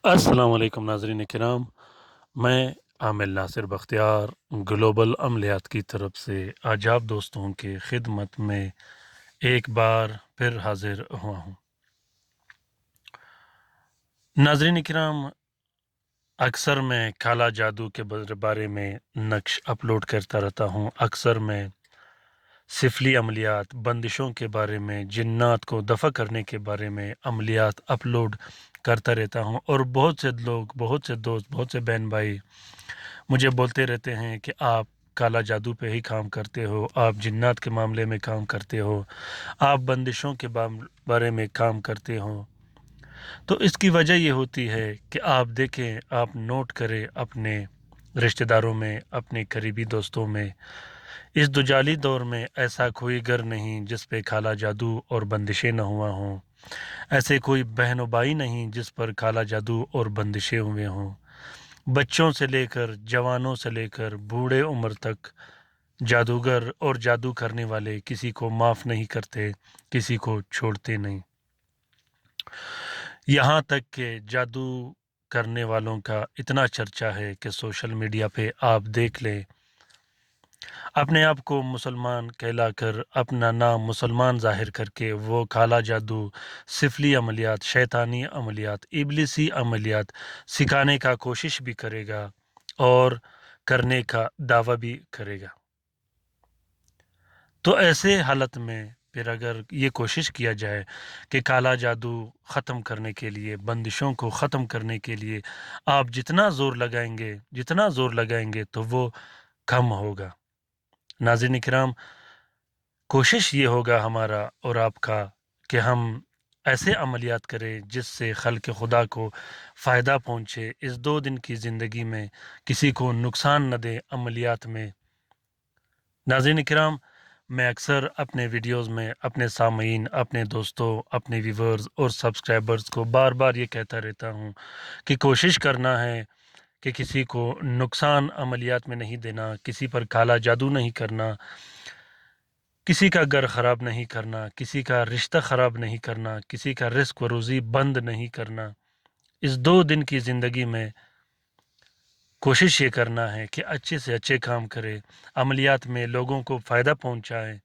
السلام علیکم ناظرین کرام، میں عامل ناصر بختیار گلوبل عملیات کی طرف سے آج آپ دوستوں کی خدمت میں ایک بار پھر حاضر ہوا ہوں۔ ناظرین کرام، اکثر میں کالا جادو کے بارے میں نقش اپلوڈ کرتا رہتا ہوں، اکثر میں سفلی عملیات، بندشوں کے بارے میں، جنات کو دفع کرنے کے بارے میں عملیات اپلوڈ کرتا رہتا ہوں، اور بہت سے لوگ، بہت سے دوست، بہت سے بہن بھائی مجھے بولتے رہتے ہیں کہ آپ کالا جادو پہ ہی کام کرتے ہو، آپ جنات کے معاملے میں کام کرتے ہو، آپ بندشوں کے بارے میں کام کرتے ہو۔ تو اس کی وجہ یہ ہوتی ہے کہ آپ دیکھیں، آپ نوٹ کریں اپنے رشتہ داروں میں، اپنے قریبی دوستوں میں، اس دجالی دور میں ایسا کوئی گھر نہیں جس پہ کالا جادو اور بندشیں نہ ہوا ہوں، ایسے کوئی بہن و بھائی نہیں جس پر کالا جادو اور بندشیں ہوئے ہوں۔ بچوں سے لے کر، جوانوں سے لے کر، بوڑھے عمر تک جادوگر اور جادو کرنے والے کسی کو معاف نہیں کرتے، کسی کو چھوڑتے نہیں۔ یہاں تک کہ جادو کرنے والوں کا اتنا چرچا ہے کہ سوشل میڈیا پہ آپ دیکھ لیں، اپنے آپ کو مسلمان کہلا کر، اپنا نام مسلمان ظاہر کر کے وہ کالا جادو، سفلی عملیات، شیطانی عملیات، ابلیسی عملیات سکھانے کا کوشش بھی کرے گا اور کرنے کا دعویٰ بھی کرے گا۔ تو ایسے حالت میں پھر اگر یہ کوشش کیا جائے کہ کالا جادو ختم کرنے کے لیے، بندشوں کو ختم کرنے کے لیے آپ جتنا زور لگائیں گے تو وہ کم ہوگا۔ ناظرین کرام، کوشش یہ ہوگا ہمارا اور آپ کا کہ ہم ایسے عملیات کریں جس سے خلق خدا کو فائدہ پہنچے، اس 2 دن کی زندگی میں کسی کو نقصان نہ دے عملیات میں۔ ناظرین کرام، میں اکثر اپنے ویڈیوز میں اپنے سامعین، اپنے دوستوں، اپنے ویورز اور سبسکرائبرز کو بار بار یہ کہتا رہتا ہوں کہ کوشش کرنا ہے کہ کسی کو نقصان عملیات میں نہیں دینا، کسی پر کالا جادو نہیں کرنا، کسی کا گھر خراب نہیں کرنا، کسی کا رشتہ خراب نہیں کرنا، کسی کا رزق و روزی بند نہیں کرنا۔ اس 2 دن کی زندگی میں کوشش یہ کرنا ہے کہ اچھے سے اچھے کام کرے، عملیات میں لوگوں کو فائدہ پہنچائیں،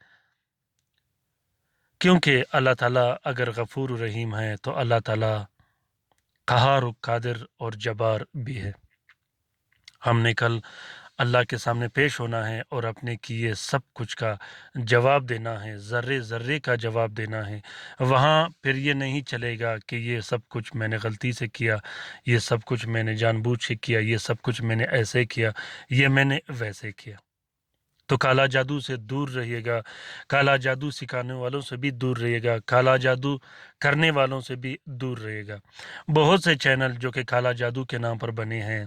کیونکہ اللہ تعالیٰ اگر غفور رحیم ہے تو اللہ تعالیٰ قہار و قادر اور جبار بھی ہے۔ ہم نے کل اللہ کے سامنے پیش ہونا ہے اور اپنے کیے سب کچھ کا جواب دینا ہے، ذرے ذرے کا جواب دینا ہے۔ وہاں پھر یہ نہیں چلے گا کہ یہ سب کچھ میں نے غلطی سے کیا، یہ سب کچھ میں نے جان بوجھ سے کیا، یہ سب کچھ میں نے ایسے کیا، یہ میں نے ویسے کیا۔ تو کالا جادو سے دور رہیے گا، کالا جادو سکھانے والوں سے بھی دور رہیے گا، کالا جادو کرنے والوں سے بھی دور رہیے گا۔ بہت سے چینل جو کہ کالا جادو کے نام پر بنے ہیں،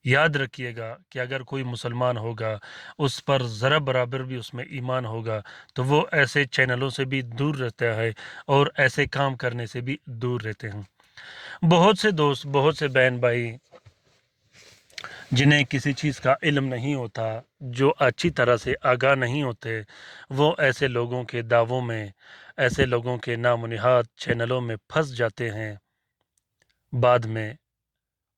یاد رکھیے گا کہ اگر کوئی مسلمان ہوگا، اس پر ذرا برابر بھی اس میں ایمان ہوگا، تو وہ ایسے چینلوں سے بھی دور رہتا ہے اور ایسے کام کرنے سے بھی دور رہتے ہیں۔ بہت سے دوست، بہت سے بہن بھائی جنہیں کسی چیز کا علم نہیں ہوتا، جو اچھی طرح سے آگاہ نہیں ہوتے، وہ ایسے لوگوں کے دعووں میں، ایسے لوگوں کے نام و نہاد چینلوں میں پھنس جاتے ہیں، بعد میں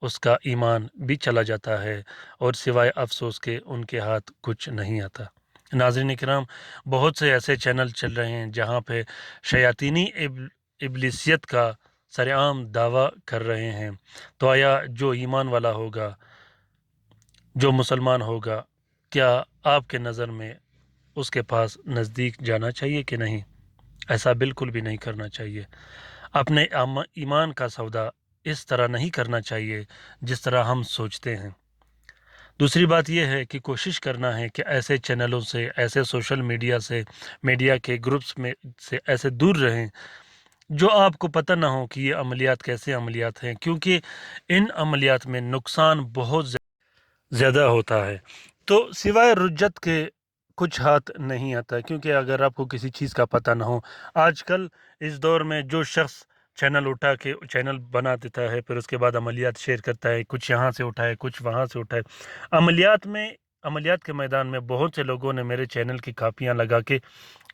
اس کا ایمان بھی چلا جاتا ہے اور سوائے افسوس کے ان کے ہاتھ کچھ نہیں آتا۔ ناظرین کرام، بہت سے ایسے چینل چل رہے ہیں جہاں پہ شیاطینی ابلیسیت کا سرعام دعویٰ کر رہے ہیں، تو آیا جو ایمان والا ہوگا، جو مسلمان ہوگا، کیا آپ کے نظر میں اس کے پاس نزدیک جانا چاہیے کہ نہیں؟ ایسا بالکل بھی نہیں کرنا چاہیے۔ اپنے ایمان کا سودا اس طرح نہیں کرنا چاہیے جس طرح ہم سوچتے ہیں۔ دوسری بات یہ ہے کہ کوشش کرنا ہے کہ ایسے چینلوں سے، ایسے سوشل میڈیا سے، میڈیا کے گروپس میں سے ایسے دور رہیں جو آپ کو پتہ نہ ہو کہ یہ عملیات کیسے عملیات ہیں، کیونکہ ان عملیات میں نقصان بہت زیادہ ہوتا ہے۔ تو سوائے رجت کے کچھ ہاتھ نہیں آتا، کیونکہ اگر آپ کو کسی چیز کا پتہ نہ ہو، آج کل اس دور میں جو شخص چینل اٹھا کے چینل بنا دیتا ہے، پھر اس کے بعد عملیات شیئر کرتا ہے، کچھ یہاں سے اٹھائے، کچھ وہاں سے اٹھائے، عملیات کے میدان میں بہت سے لوگوں نے میرے چینل کی کاپیاں لگا کے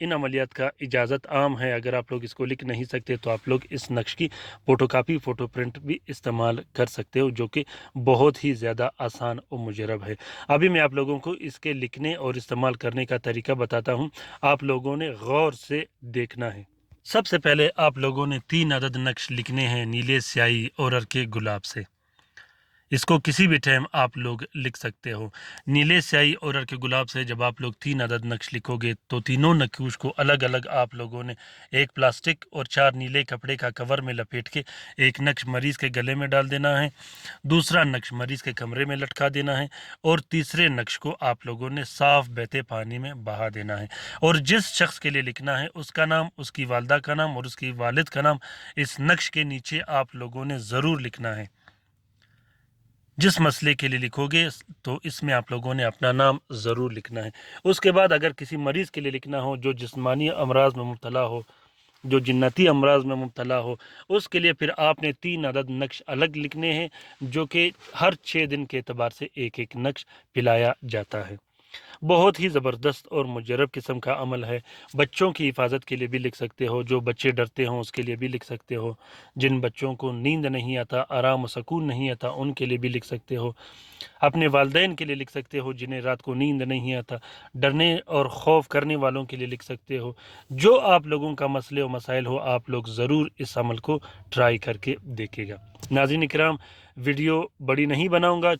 ان عملیات کا اجازت عام ہے۔ اگر آپ لوگ اس کو لکھ نہیں سکتے تو آپ لوگ اس نقش کی فوٹو کاپی فوٹو پرنٹ بھی استعمال کر سکتے ہو، جو کہ بہت ہی زیادہ آسان و مجرب ہے۔ ابھی میں آپ لوگوں کو اس کے لکھنے اور استعمال کرنے کا طریقہ بتاتا ہوں، آپ لوگوں نے غور سے دیکھنا ہے۔ سب سے پہلے آپ لوگوں نے 3 عدد نقش لکھنے ہیں نیلے سیاہی اور ہلکے گلاب سے۔ اس کو کسی بھی ٹائم آپ لوگ لکھ سکتے ہو۔ نیلے سیاہی اور ہلکے گلاب سے جب آپ لوگ 3 عدد نقش لکھو گے تو تینوں نقوش کو الگ الگ آپ لوگوں نے ایک پلاسٹک اور 4 نیلے کپڑے کا کور میں لپیٹ کے ایک نقش مریض کے گلے میں ڈال دینا ہے، دوسرا نقش مریض کے کمرے میں لٹکا دینا ہے، اور تیسرے نقش کو آپ لوگوں نے صاف بہتے پانی میں بہا دینا ہے۔ اور جس شخص کے لیے لکھنا ہے اس کا نام، اس کی والدہ کا نام اور اس کی والد کا نام اس نقش کے نیچے آپ لوگوں نے ضرور لکھنا ہے۔ جس مسئلے کے لیے لکھو گے تو اس میں آپ لوگوں نے اپنا نام ضرور لکھنا ہے۔ اس کے بعد اگر کسی مریض کے لیے لکھنا ہو جو جسمانی امراض میں مبتلا ہو، جو جنتی امراض میں مبتلا ہو، اس کے لیے پھر آپ نے 3 عدد نقش الگ لکھنے ہیں، جو کہ ہر 6 دن کے اعتبار سے ایک ایک نقش پلایا جاتا ہے۔ بہت ہی زبردست اور مجرب قسم کا عمل ہے۔ بچوں کی حفاظت کے لیے بھی لکھ سکتے ہو، جو بچے ڈرتے ہوں اس کے لیے بھی لکھ سکتے ہو، جن بچوں کو نیند نہیں آتا، آرام و سکون نہیں آتا، ان کے لیے بھی لکھ سکتے ہو، اپنے والدین کے لیے لکھ سکتے ہو جنہیں رات کو نیند نہیں آتا، ڈرنے اور خوف کرنے والوں کے لیے لکھ سکتے ہو۔ جو آپ لوگوں کا مسئلے و مسائل ہو آپ لوگ ضرور اس عمل کو ٹرائی کر کے دیکھے گا۔ ناظرین اکرام، ویڈیو بڑی نہیں بناؤں گا،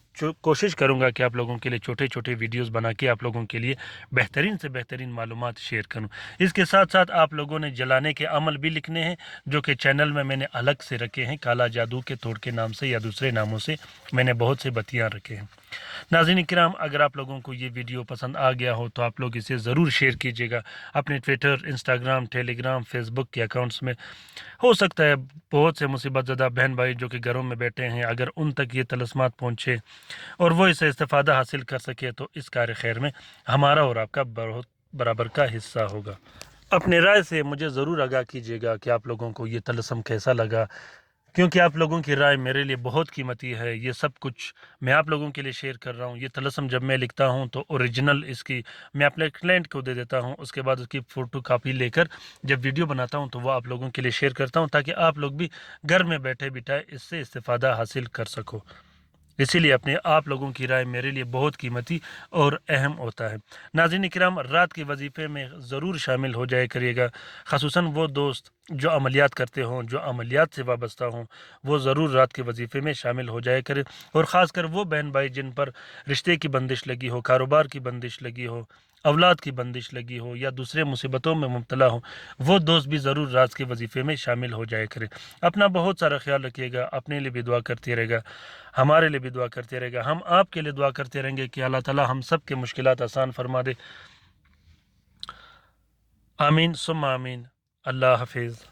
کوشش کروں گا کہ آپ لوگوں کے لیے چھوٹے چھوٹے ویڈیوز بنا کے آپ لوگوں کے لیے بہترین سے بہترین معلومات شیئر کروں۔ اس کے ساتھ ساتھ آپ لوگوں نے جلانے کے عمل بھی لکھنے ہیں، جو کہ چینل میں نے الگ سے رکھے ہیں، کالا جادو کے توڑ کے نام سے یا دوسرے ناموں سے میں نے بہت سے بتیاں رکھے ہیں۔ ناظرین کرام، اگر آپ لوگوں کو یہ ویڈیو پسند آ گیا ہو تو آپ لوگ اسے ضرور شیئر کیجیے گا اپنے ٹویٹر، انسٹاگرام، ٹیلی گرام، فیس بک کے اکاؤنٹس میں۔ ہو سکتا ہے بہت سے مصیبت زدہ بہن بھائی جو کہ گھروں میں بیٹھے ہیں، اگر ان تک یہ طلسمات پہنچے اور وہ اسے استفادہ حاصل کر سکے تو اس کار خیر میں ہمارا اور آپ کا بہت برابر کا حصہ ہوگا۔ اپنے رائے سے مجھے ضرور آگاہ کیجیے گا کہ آپ لوگوں کو یہ طلسم کیسا لگا، کیونکہ آپ لوگوں کی رائے میرے لیے بہت قیمتی ہے۔ یہ سب کچھ میں آپ لوگوں کے لیے شیئر کر رہا ہوں۔ یہ طلسم جب میں لکھتا ہوں تو اوریجنل اس کی میں اپنے کلائنٹ کو دے دیتا ہوں، اس کے بعد اس کی فوٹو کاپی لے کر جب ویڈیو بناتا ہوں تو وہ آپ لوگوں کے لیے شیئر کرتا ہوں، تاکہ آپ لوگ بھی گھر میں بیٹھے بٹھائے اس سے استفادہ حاصل کر سکو۔ اسی لیے اپنے آپ لوگوں کی رائے میرے لیے بہت قیمتی اور اہم ہوتا ہے۔ ناظرین کرام، رات کے وظیفے میں ضرور شامل ہو جائے کریے گا، خصوصاً وہ دوست جو عملیات کرتے ہوں، جو عملیات سے وابستہ ہوں، وہ ضرور رات کے وظیفے میں شامل ہو جائے کرے، اور خاص کر وہ بہن بھائی جن پر رشتے کی بندش لگی ہو، کاروبار کی بندش لگی ہو، اولاد کی بندش لگی ہو یا دوسرے مصیبتوں میں مبتلا ہو، وہ دوست بھی ضرور رات کے وظیفے میں شامل ہو جائے کرے۔ اپنا بہت سارا خیال رکھیے گا، اپنے لیے بھی دعا کرتے رہے گا، ہمارے لیے بھی دعا کرتے رہے گا، ہم آپ کے لیے دعا کرتے رہیں گے کہ اللہ تعالی ہم سب کے مشکلات آسان فرما دے۔ آمین ثم آمین۔ اللہ حافظ۔